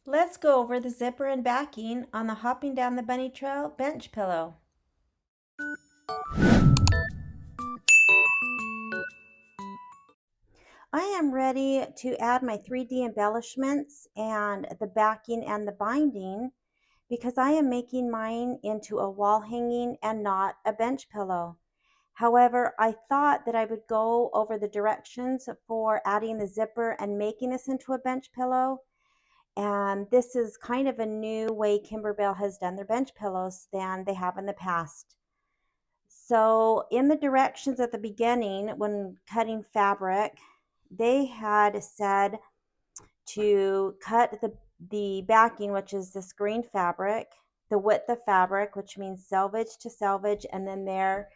Let's go over the zipper and backing on the Hopping Down the Bunny Trail bench pillow. I am ready to add my 3D embellishments and the backing and the binding because I am making mine into a wall hanging and not a bench pillow. However, I thought that I would go over the directions for adding the zipper and making this into a bench pillow. And this is kind of a new way Kimberbell has done their bench pillows than they have in the past. So in the directions at the beginning, when cutting fabric, they had said to cut the backing, which is this green fabric, the width of fabric, which means selvage to selvage, and then there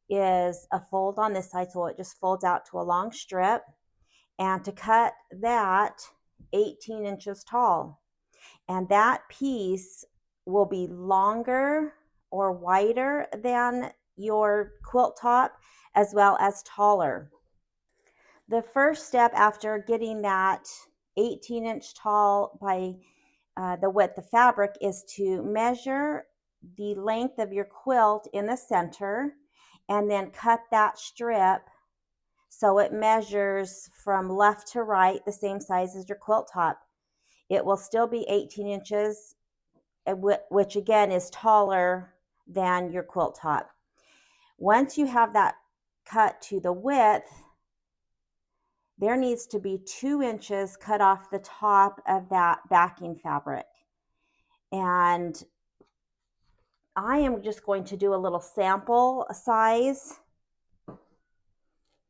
is a fold on this side, so it just folds out to a long strip, and to cut that 18 inches tall. And that piece will be longer or wider than your quilt top, as well as taller. The first step after getting that 18-inch tall by the width of fabric is to measure the length of your quilt in the center and then cut that strip so it measures from left to right the same size as your quilt top. It will still be 18 inches, which again is taller than your quilt top. Once you have that cut to the width, there needs to be 2 inches cut off the top of that backing fabric. And I am just going to do a little sample size.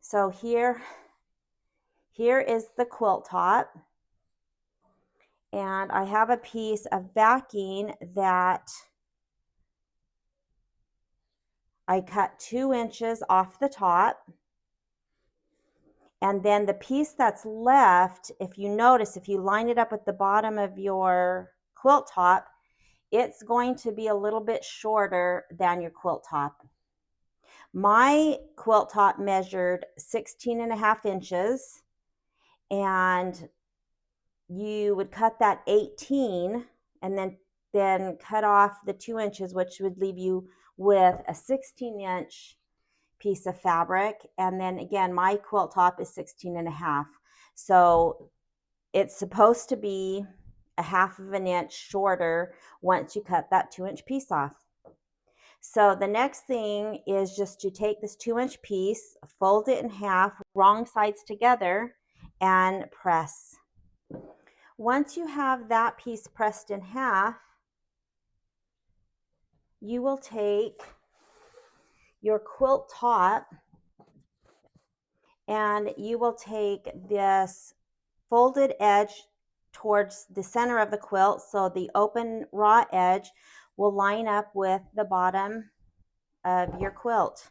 So here is the quilt top. And I have a piece of backing that I cut 2 inches off the top. And then the piece that's left, if you notice, if you line it up with the bottom of your quilt top, it's going to be a little bit shorter than your quilt top. My quilt top measured 16.5 inches, and you would cut that 18 and then cut off the 2 inches, which would leave you with a 16-inch piece of fabric. And then again, my quilt top is 16.5. So it's supposed to be a 1/2 inch shorter once you cut that 2-inch piece off. So the next thing is just to take this 2-inch piece, fold it in half, wrong sides together, and press. Once you have that piece pressed in half, you will take your quilt top and you will take this folded edge towards the center of the quilt, so the open raw edge will line up with the bottom of your quilt.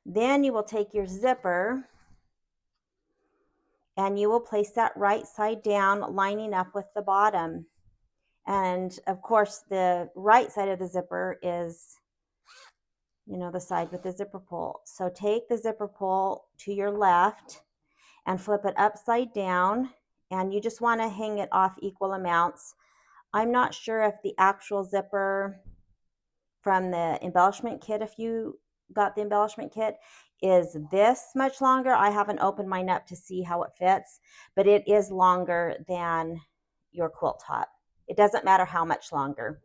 Then you will take your zipper and you will place that right side down, lining up with the bottom. And of course, the right side of the zipper is, the side with the zipper pull. So take the zipper pull to your left and flip it upside down, and you just want to hang it off equal amounts. I'm not sure if the actual zipper from the embellishment kit, if you got the embellishment kit, is this much longer. I haven't opened mine up to see how it fits, but it is longer than your quilt top. It doesn't matter how much longer,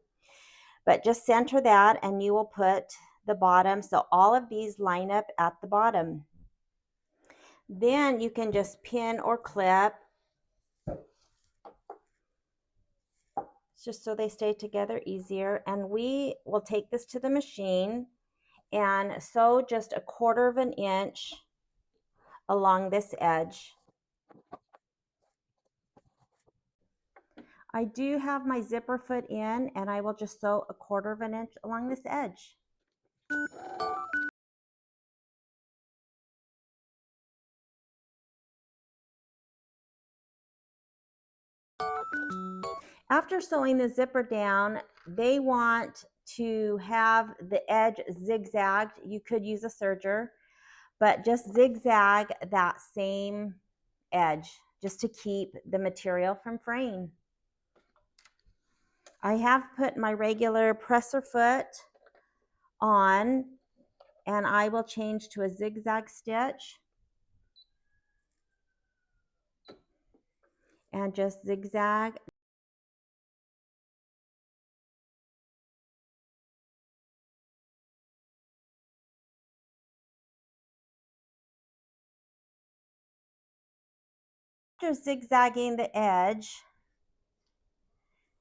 but just center that and you will put the bottom, so all of these line up at the bottom. Then you can just pin or clip just so they stay together easier. And we will take this to the machine and sew just 1/4 inch along this edge. I do have my zipper foot in, and I will just sew 1/4 inch along this edge. After sewing the zipper down, they want to have the edge zigzagged. You could use a serger, but just zigzag that same edge just to keep the material from fraying. I have put my regular presser foot on, and I will change to a zigzag stitch and just zigzag. After zigzagging the edge,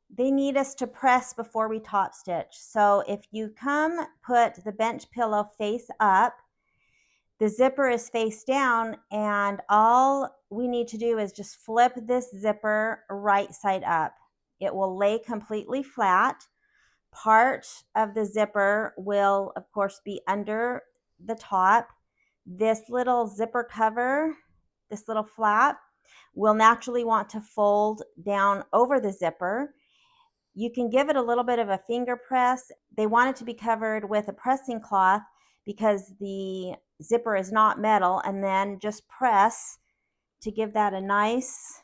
they need us to press before we top stitch. So if you come put the bench pillow face up, the zipper is face down, and all we need to do is just flip this zipper right side up. It will lay completely flat. Part of the zipper will, of course, be under the top. This little zipper cover, this little flap, will naturally want to fold down over the zipper. You can give it a little bit of a finger press. They want it to be covered with a pressing cloth because the zipper is not metal, and then just press to give that a nice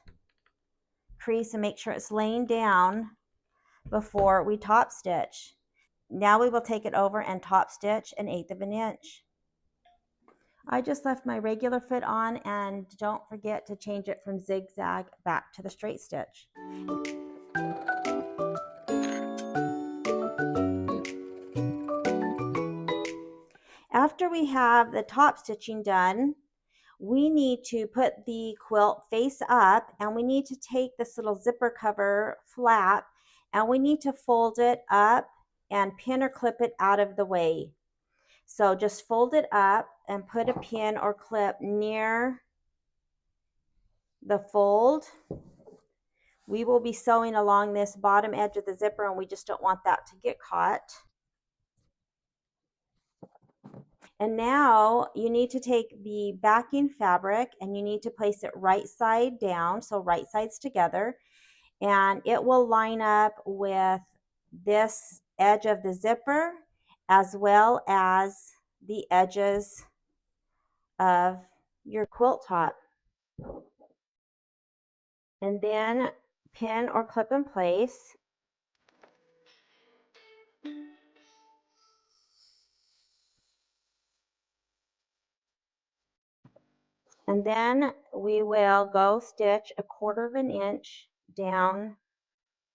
crease and make sure it's laying down before we top stitch. Now we will take it over and top stitch 1/8 of an inch. I just left my regular foot on, and don't forget to change it from zigzag back to the straight stitch. After we have the top stitching done, we need to put the quilt face up, and we need to take this little zipper cover flap, and we need to fold it up and pin or clip it out of the way. So just fold it up and put a pin or clip near the fold. We will be sewing along this bottom edge of the zipper, and we just don't want that to get caught. And now you need to take the backing fabric and you need to place it right side down, so right sides together, and it will line up with this edge of the zipper as well as the edges of your quilt top. And then pin or clip in place. And then we will go stitch 1/4 of an inch down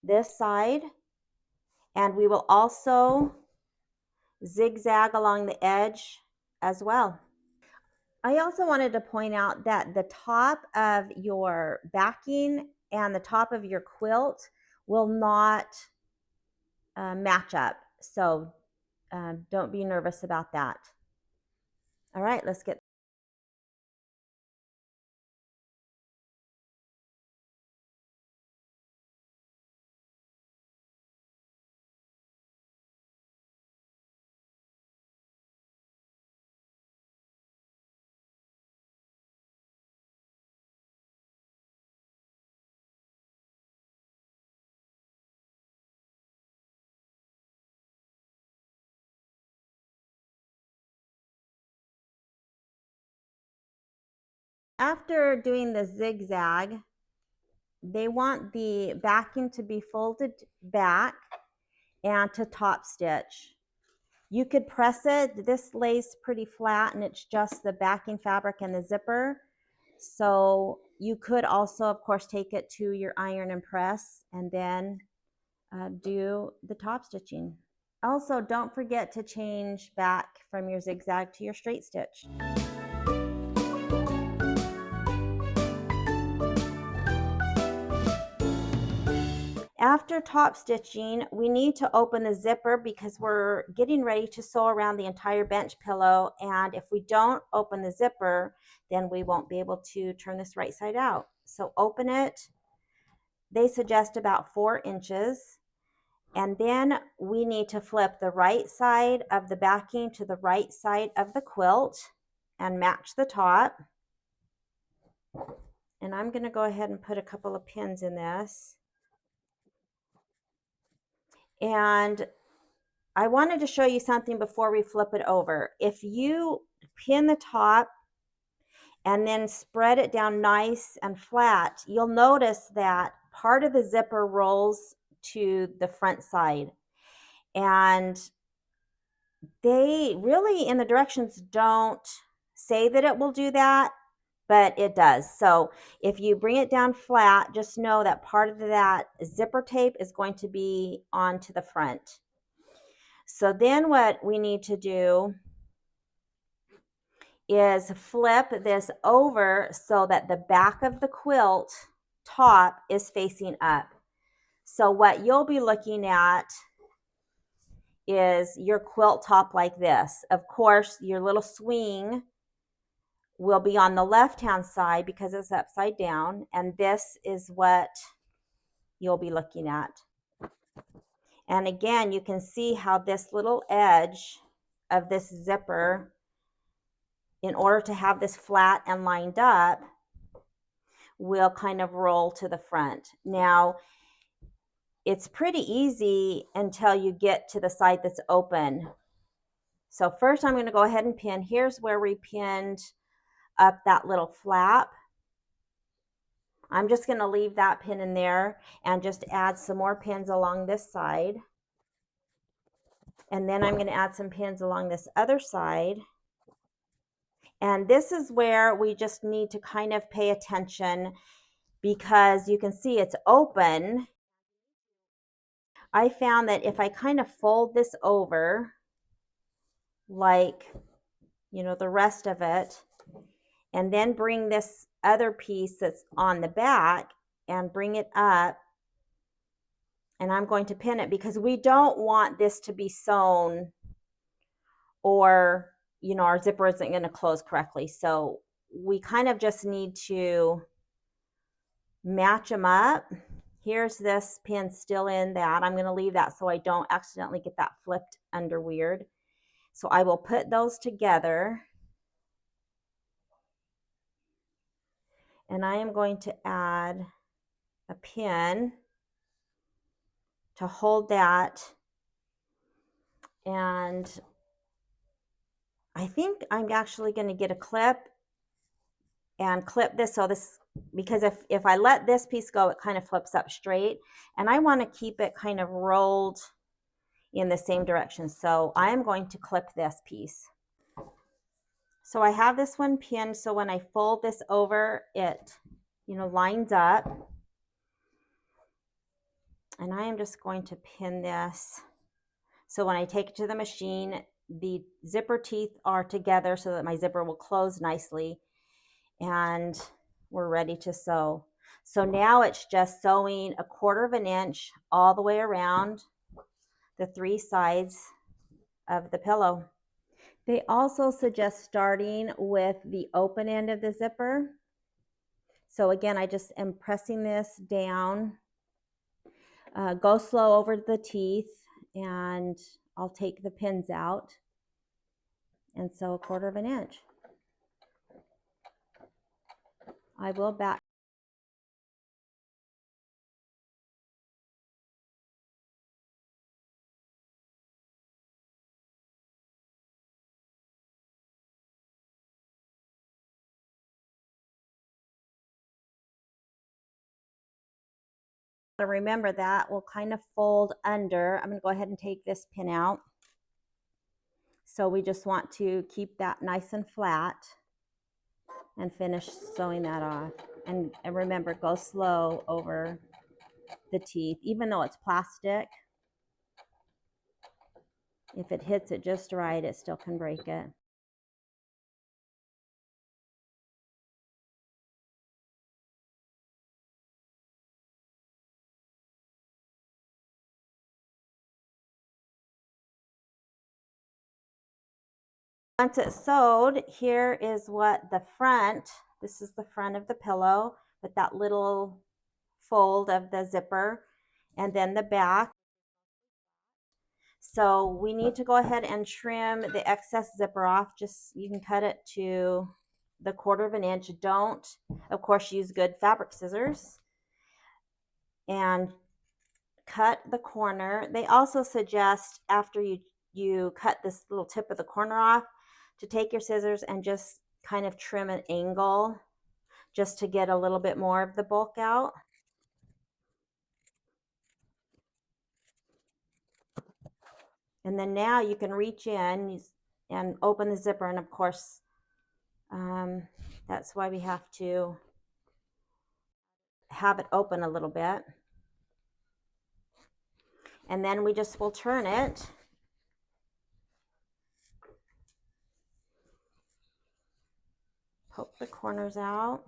this side, and we will also zigzag along the edge as well. I also wanted to point out that the top of your backing and the top of your quilt will not match up, so don't be nervous about that. All right, let's get after doing the zigzag, they want the backing to be folded back and to top stitch. You could press it. This lays pretty flat, and it's just the backing fabric and the zipper. So you could also, of course, take it to your iron and press, and then do the top stitching. Also, don't forget to change back from your zigzag to your straight stitch. After top stitching, we need to open the zipper because we're getting ready to sew around the entire bench pillow, and if we don't open the zipper, then we won't be able to turn this right side out. So open it. They suggest about 4 inches. And then we need to flip the right side of the backing to the right side of the quilt and match the top. And I'm going to go ahead and put a couple of pins in this. And I wanted to show you something before we flip it over. If you pin the top and then spread it down nice and flat. You'll notice that part of the zipper rolls to the front side, and they really in the directions don't say that it will do that, but it does. So if you bring it down flat, just know that part of that zipper tape is going to be onto the front. So then what we need to do is flip this over so that the back of the quilt top is facing up. So what you'll be looking at is your quilt top like this. Of course, your little swing will be on the left-hand side because it's upside down, and this is what you'll be looking at. And again, you can see how this little edge of this zipper, in order to have this flat and lined up, will kind of roll to the front. Now, it's pretty easy until you get to the side that's open. So first I'm going to go ahead and pin. Here's where we pinned up that little flap. I'm just going to leave that pin in there and just add some more pins along this side. And then I'm going to add some pins along this other side. And this is where we just need to kind of pay attention because you can see it's open. I found that if I kind of fold this over like, you know, the rest of it, and then bring this other piece that's on the back and bring it up, and I'm going to pin it because we don't want this to be sewn or, you know, our zipper isn't going to close correctly. So we kind of just need to match them up. Here's this pin still in that. I'm going to leave that so I don't accidentally get that flipped under weird. So I will put those together. And I am going to add a pin to hold that. And I think I'm actually going to get a clip and clip this so this, because if I let this piece go, it kind of flips up straight, and I want to keep it kind of rolled in the same direction. So I'm going to clip this piece. So I have this one pinned, so when I fold this over, it, you know, lines up. And I am just going to pin this. So when I take it to the machine, the zipper teeth are together so that my zipper will close nicely, and we're ready to sew. So now it's just sewing 1/4 inch all the way around the 3 sides of the pillow. They also suggest starting with the open end of the zipper. So again, I just am pressing this down. Go slow over the teeth, and I'll take the pins out and sew 1/4 inch. I will back. Remember that will kind of fold under. I'm going to go ahead and take this pin out. So we just want to keep that nice and flat and finish sewing that off. And remember, go slow over the teeth. Even though it's plastic, if it hits it just right, it still can break it. Once it's sewed, here is what the front, this is the front of the pillow with that little fold of the zipper, and then the back. So we need to go ahead and trim the excess zipper off. Just, you can cut it to the 1/4 inch. Don't, of course, use good fabric scissors. And cut the corner. They also suggest after you cut this little tip of the corner off to take your scissors and just kind of trim an angle just to get a little bit more of the bulk out. And then now you can reach in and open the zipper, and of course that's why we have to have it open a little bit. And then we just will turn it. Poke the corners out.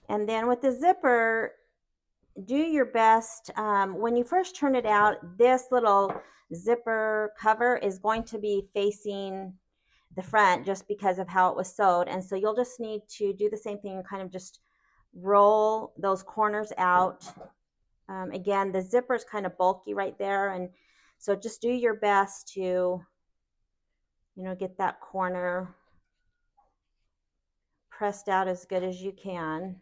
And then with the zipper, do your best. When you first turn it out, this little zipper cover is going to be facing the front just because of how it was sewed. And so you'll just need to do the same thing and kind of just roll those corners out. Again, the zipper is kind of bulky right there. And so just do your best to, get that corner pressed out as good as you can.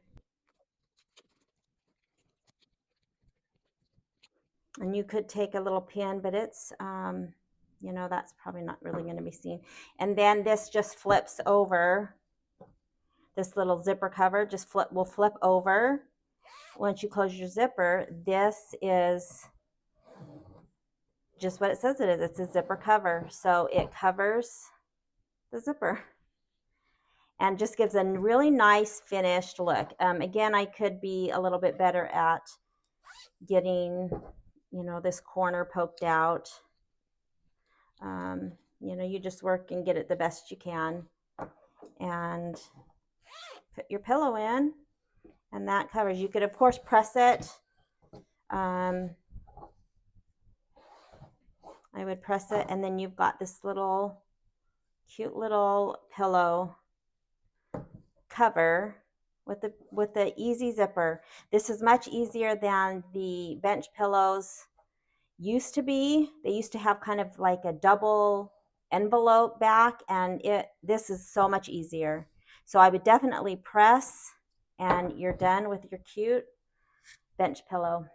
And you could take a little pin, but it's, that's probably not really going to be seen. And then this just flips over. This little zipper cover will flip over. Once you close your zipper, this is just what it says it is. It's a zipper cover. So it covers the zipper and just gives a really nice finished look. Again, I could be a little bit better at getting, this corner poked out. You just work and get it the best you can and put your pillow in, and that covers. You could of course press it. I would press it, and then you've got this little cute little pillow cover with the easy zipper. This is much easier than the bench pillows used to be. They used to have kind of like a double envelope back, and this is so much easier. So I would definitely press, and you're done with your cute bench pillow.